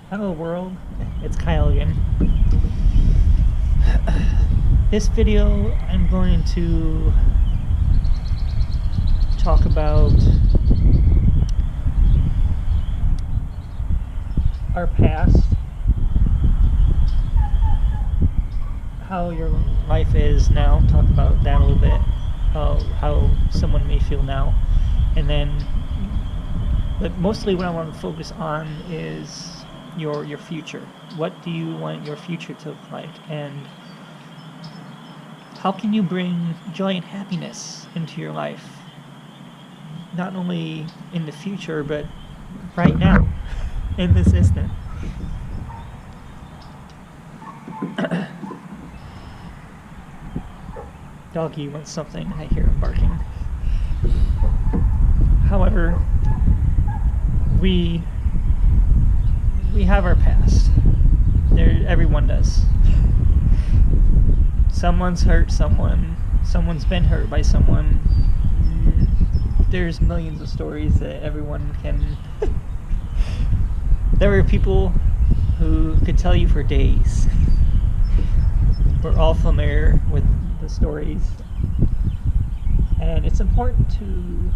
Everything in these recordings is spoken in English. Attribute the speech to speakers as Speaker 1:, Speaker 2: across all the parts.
Speaker 1: Hello world, it's Kyle again. This video I'm going to talk about our past, how your life is now, talk about that a little bit, how someone may feel now, and then, but mostly what I want to focus on is your future. What do you want your future to look like, and how can you bring joy and happiness into your life? Not only in the future, but right now, in this instant. Doggy wants something. I hear him barking. However, we have our past. Everyone does. Someone's hurt someone. Someone's been hurt by someone. There's millions of stories that everyone can. There are people who could tell you for days. We're all familiar with the stories, and it's important to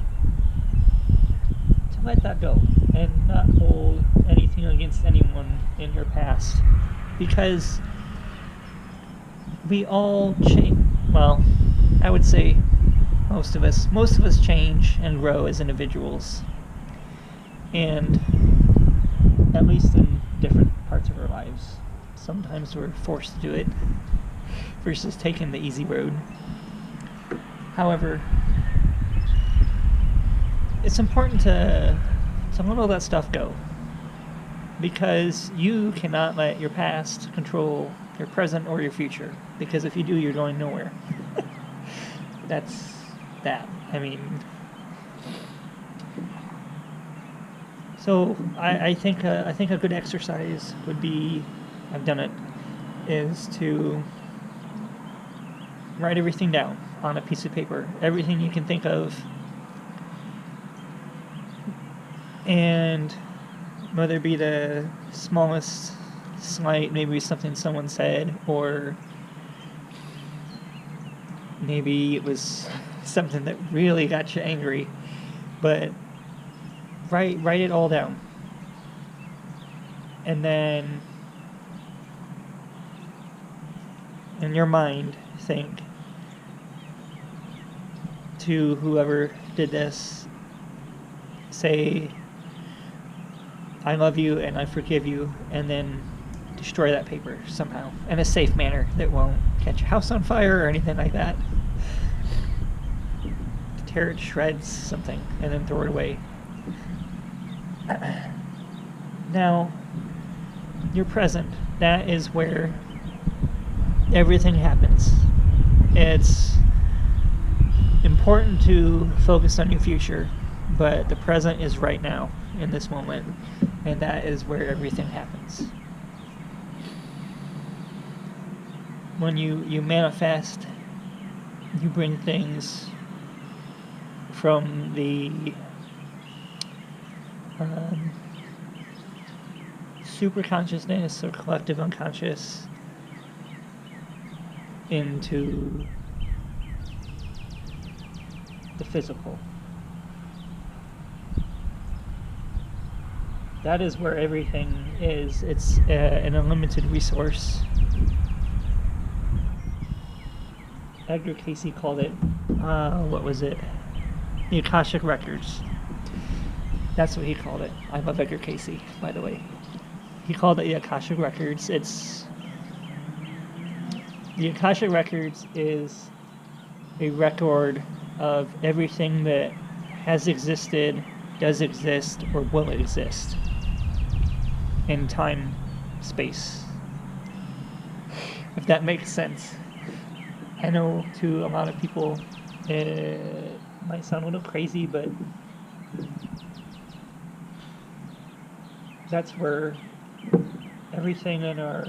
Speaker 1: let that go and not hold anything against anyone in your past, because we all change. Well, I would say most of us change and grow as individuals, and at least in different parts of our lives. Sometimes we're forced to do it versus taking the easy road. However, it's important to let all that stuff go, because you cannot let your past control your present or your future, because if you do, you're going nowhere. That's that. I mean, so I think a good exercise would be, I've done it, is to write everything down on a piece of paper, everything you can think of, and whether it be the smallest slight, maybe something someone said, or maybe it was something that really got you angry, but write it all down, and then in your mind think to whoever did this, say, I love you and I forgive you, and then destroy that paper somehow in a safe manner that won't catch your house on fire or anything like that. Tear it to shreds, something, and then throw it away. Now, your present, that is where everything happens. It's important to focus on your future, but the present is right now, in this moment, and that is where everything happens. When you manifest, you bring things from the super consciousness or collective unconscious into the physical. That is where everything is. It's an unlimited resource. Edgar Cayce called it, what was it? The Akashic Records. That's what he called it. I love Edgar Cayce, by the way. He called it the Akashic Records. The Akashic Records is a record of everything that has existed, does exist, or will exist in time, space. If that makes sense. I know to a lot of people it might sound a little crazy, but that's where everything in our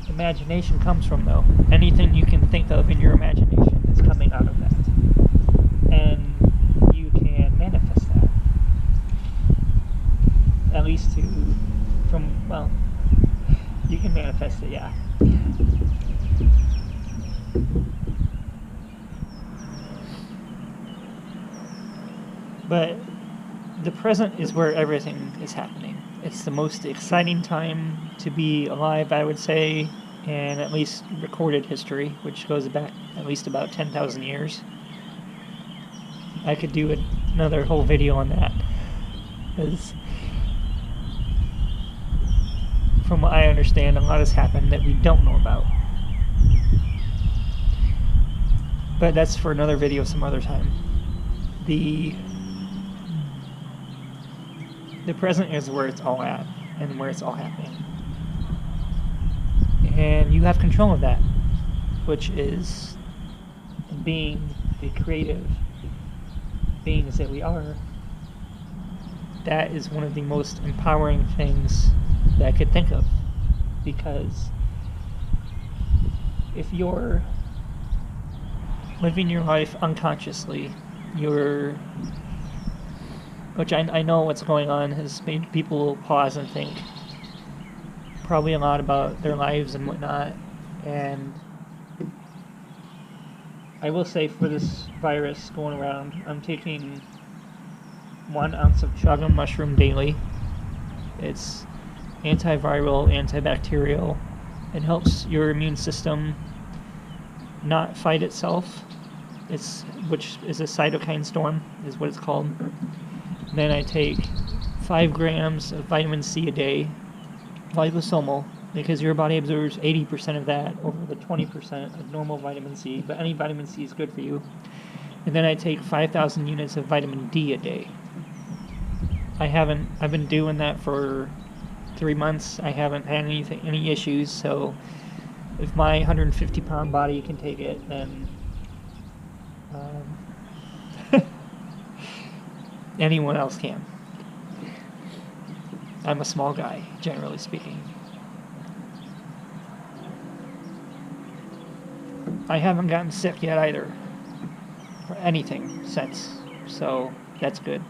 Speaker 1: imagination comes from, though. Anything you can think of in your imagination is coming out of that. And you can manifest that. At least to well, you can manifest it, yeah. But the present is where everything is happening. It's the most exciting time to be alive, I would say, in at least recorded history, which goes back at least about 10,000 years. I could do another whole video on that, because from what I understand, a lot has happened that we don't know about. But that's for another video some other time. The present is where it's all at, and where it's all happening. And you have control of that, which is being the creative beings that we are. That is one of the most empowering things that I could think of, because if you're living your life unconsciously, which I know what's going on has made people pause and think probably a lot about their lives and whatnot. And I will say, for this virus going around, I'm taking 1 ounce of chaga mushroom daily. It's antiviral, antibacterial. It helps your immune system not fight itself. Which is a cytokine storm, is what it's called. Then I take 5 grams of vitamin C a day, liposomal, because your body absorbs 80% of that over the 20% of normal vitamin C, but any vitamin C is good for you. And then I take 5,000 units of vitamin D a day. I've been doing that for 3 months. I haven't had any issues, so if my 150-pound body can take it, then anyone else can. I'm a small guy, generally speaking. I haven't gotten sick yet either, or anything since, so that's good.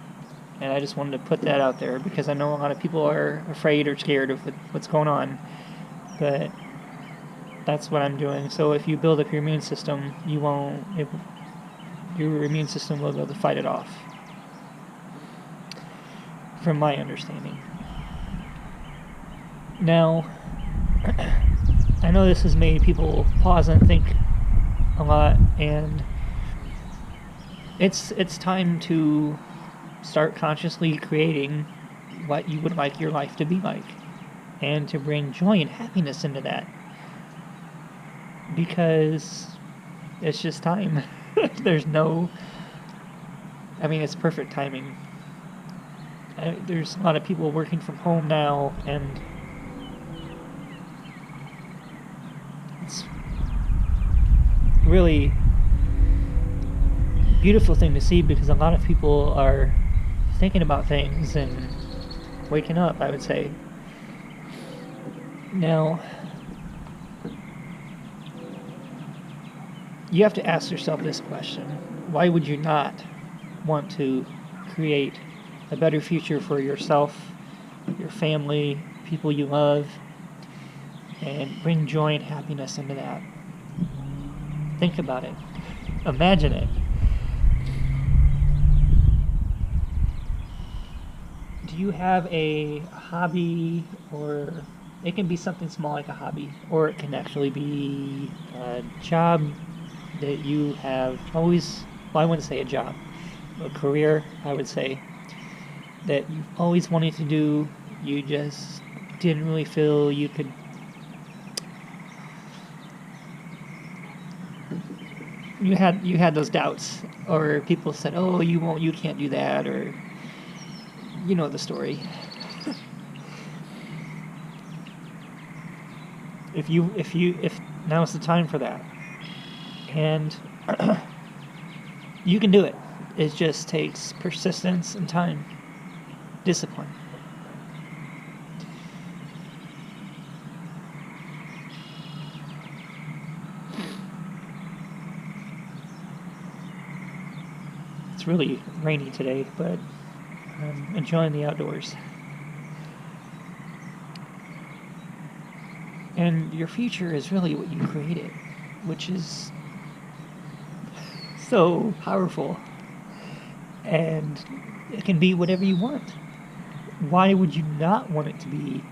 Speaker 1: And I just wanted to put that out there, because I know a lot of people are afraid or scared of what's going on, but that's what I'm doing. So if you build up your immune system, your immune system will be able to fight it off, from my understanding. Now, I know this has made people pause and think a lot, and it's time to start consciously creating what you would like your life to be like, and to bring joy and happiness into that, because it's just time. It's perfect timing. There's a lot of people working from home now, and it's really beautiful thing to see, because a lot of people are thinking about things and waking up, I would say. Now, you have to ask yourself this question: why would you not want to create a better future for yourself, your family, people you love, and bring joy and happiness into that? Think about it. Imagine it. Do you have a hobby, or it can be something small like a hobby, or it can actually be a job that you have always, well, I wouldn't say a job, a career, I would say, that you've always wanted to do, you just didn't really feel you could. You had those doubts, or people said, "Oh, you can't do that," or you know the story. If now's the time for that, and you can do it. It just takes persistence and time, discipline. It's really rainy today, but I'm enjoying the outdoors. And your future is really what you created, which is so powerful. And it can be whatever you want. Why would you not want it to be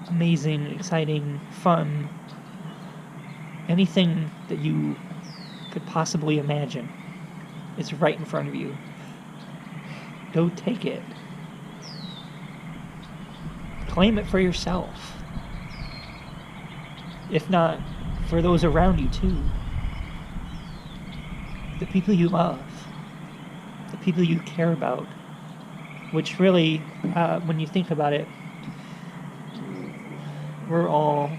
Speaker 1: amazing, exciting, fun? Anything that you could possibly imagine is right in front of you. Go take it. Claim it for yourself. If not, for those around you too. The people you love. The people you care about. Which really, when you think about it, we're all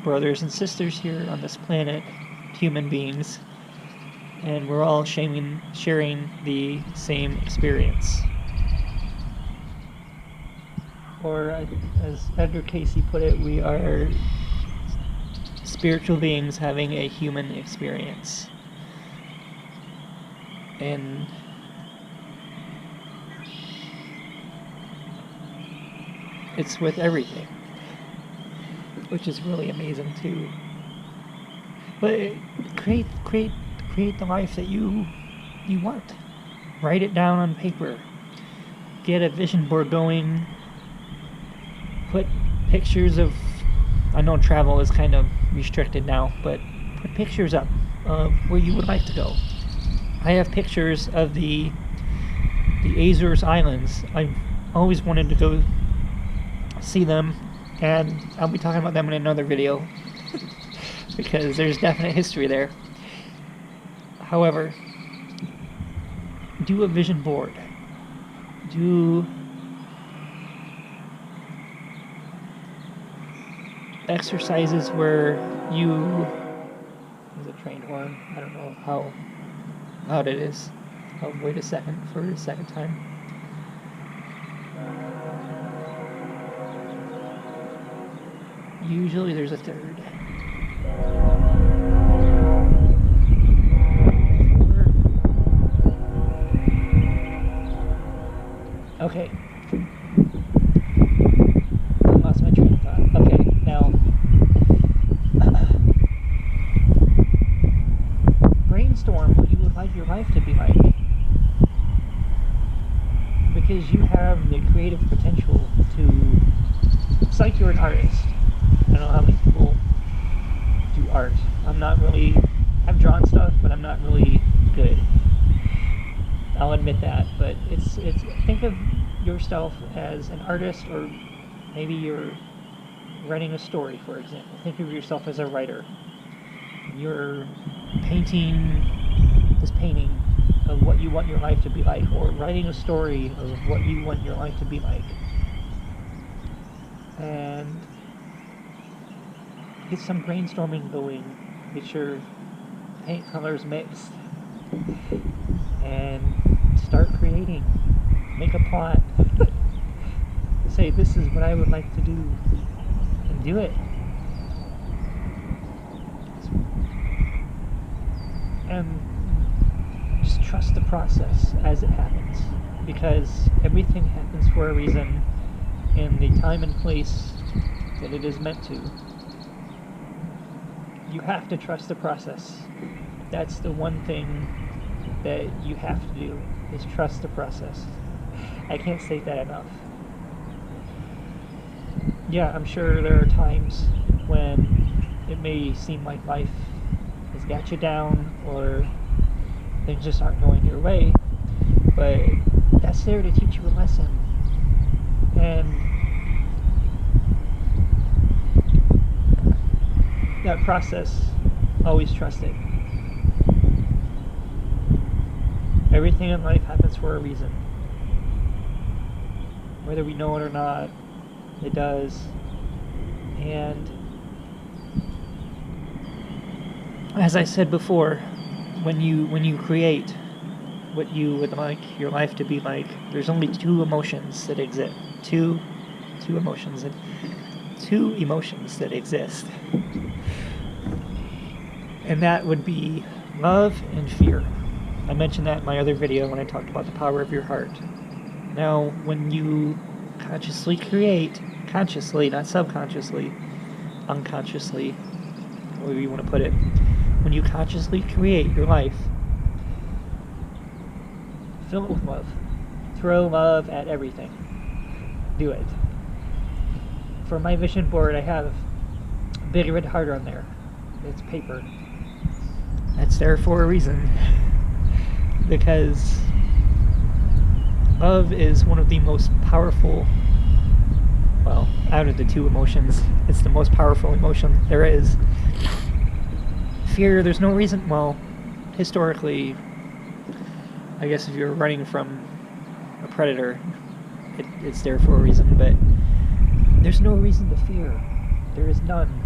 Speaker 1: brothers and sisters here on this planet, human beings, and we're all sharing the same experience. Or, as Edgar Casey put it, we are spiritual beings having a human experience. And it's with everything, which is really amazing too. But create the life that you want. Write it down on paper. Get a vision board going. Put pictures of, I know travel is kind of restricted now, but put pictures up of where you would like to go. I have pictures of the Azores Islands. I've always wanted to go see them, and I'll be talking about them in another video because there's definite history there. However, do a vision board. Do exercises where you... There's a train horn. I don't know how loud it is. I'll wait a second for a second time. Usually there's a third. Okay. I lost my train of thought. Okay, now brainstorm what you would like your life to be like. Because you have the creative potential to... It's like you're an artist. I don't know how many people do art. I've drawn stuff, but I'm not really good. I'll admit that, but it's think of yourself as an artist, or maybe you're writing a story, for example. Think of yourself as a writer. You're painting this painting of what you want your life to be like, or writing a story of what you want your life to be like. And get some brainstorming going. Get your paint colors mixed. And start creating. Make a plot. Say, this is what I would like to do. And do it. And just trust the process as it happens. Because everything happens for a reason, in the time and place that it is meant to. You have to trust the process. That's the one thing that you have to do, is trust the process. I can't state that enough. Yeah, I'm sure there are times when it may seem like life has got you down, or things just aren't going your way, but that's there to teach you a lesson. And that process, always trust it. Everything in life happens for a reason. Whether we know it or not, it does. And as I said before, when you create what you would like your life to be like, there's only two emotions that exist. Two emotions that exist. And that would be love and fear. I mentioned that in my other video when I talked about the power of your heart. Now, when you consciously create, consciously, not subconsciously, unconsciously, however you want to put it, when you consciously create your life, fill it with love. Throw love at everything. Do it. For my vision board, I have a big red heart on there. It's paper. That's there for a reason. Because love is one of the most powerful, well, out of the two emotions, it's the most powerful emotion there is. Fear, there's no reason, well, historically, I guess if you're running from a predator, it's there for a reason, but there's no reason to fear. There is none.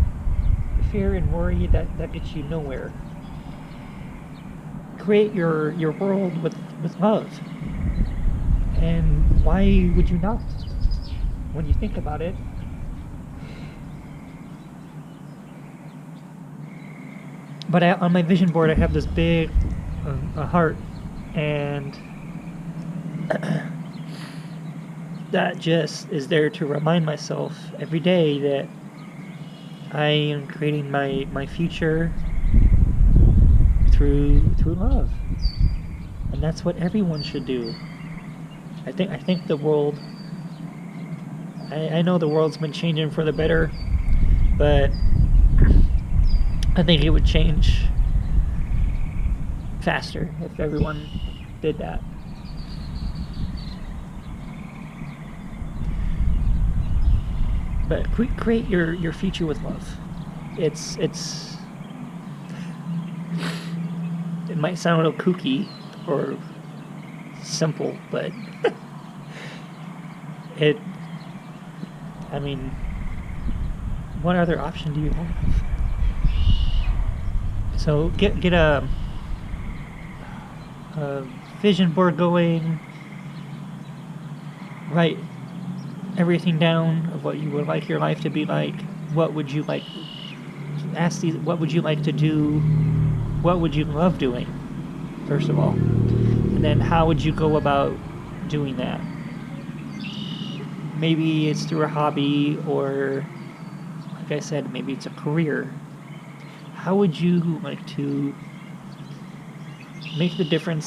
Speaker 1: Fear and worry, that gets you nowhere. Create your world with love. And why would you not? When you think about it, but on my vision board I have this big a heart, and that just is there to remind myself every day that I am creating my future through love, and that's what everyone should do. I think the world. I know the world's been changing for the better, but I think it would change faster if everyone did that. But create your future with love. It might sound a little kooky or simple, but I mean, what other option do you have? So get a vision board going. Write everything down of what you would like your life to be like. What would you like? Ask these. What would you like to do? What would you love doing? First of all, and then how would you go about doing that? Maybe it's through a hobby, or like I said, maybe it's a career. How would you like to make the difference